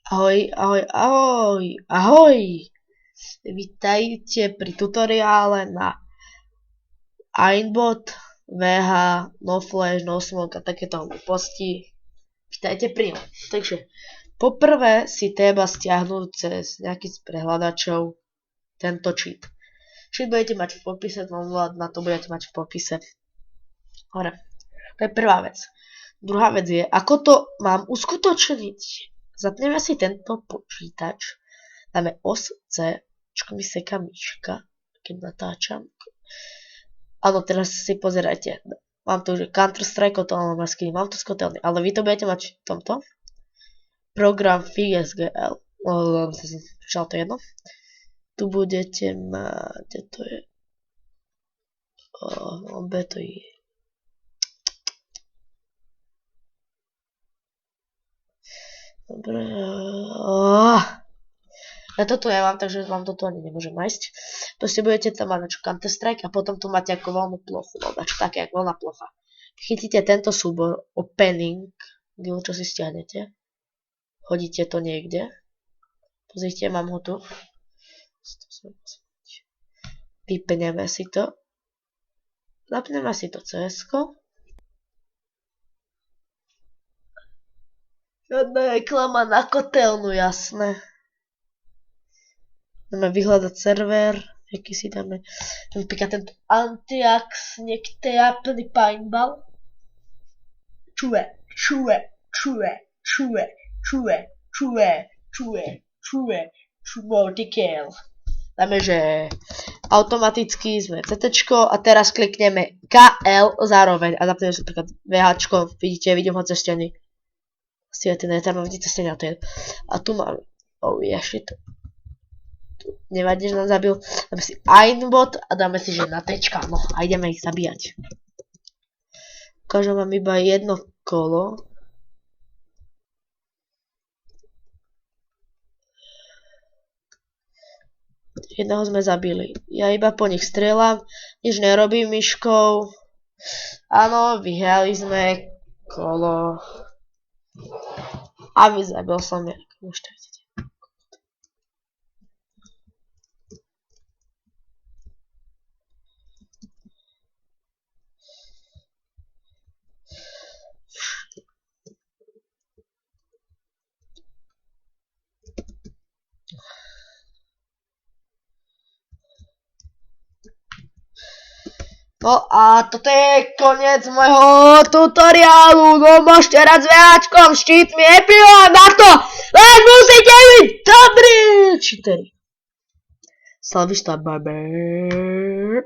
Ahoj, ahoj, ahoj, ahoj! Vítajte pri tutoriále na aimbot, VH, no flash, no smoke a takéto hlúposti. Vítajte pri ňom. Takže, poprvé si treba stiahnuť cez nejaký z prehľadačov tento cheat. Cheat budete mať v popise, na to budete mať v popise hore. To je prvá vec. Druhá vec je, ako to mám uskutočniť. Zapneme si tento počítač, dáme os C, mi seká myška, keď natáčam. Áno, teraz si pozerajte, mám tu, že Counter-Strike, mám tu skotelný, ale vy to budete mať v tomto. Program FigSGL, to je jedno. Tu budete mať, kde to je? B to je. Dobre, ja toto nemám, takže vám toto ani nemôžem nájsť. Proste budete tam mať Counter-Strike a potom tu máte ako voľnú plochu, no také ako voľná plocha. Chytíte tento súbor, opening, čo si stiahnete, hodíte to niekde, pozrite, mám ho tu, vypneme si to, zapneme si to CS-ko, žiadna reklama na kotelnu, jasné. Dáme vyhľadať server, aký si dáme, napríklad tento Antiax, niekde plný paintball. Vertical. Dáme, že automaticky sme CTčko a teraz klikneme KL zároveň a zapneme si napríklad VHčko, vidíte, vidím ho cez steny. Tam vidíte steny a to je. A tu máme, shit. Nevadí, že nám zabil. Dáme si aimbot a dáme si, že na tečka. No a ideme ich zabíjať. Ukážem vám iba jedno kolo. Jedného sme zabili. Ja iba po nich strieľam. Nič nerobím myškou. Áno, vyhrali sme kolo. A zabil som ja. Môžete vidieť. No a toto je koniec môjho tutoriálu, no môžete hrať s VHčkom, štítmi, epilom, na to, len musíte byť dobrý čiteri. Salvista, bye bye.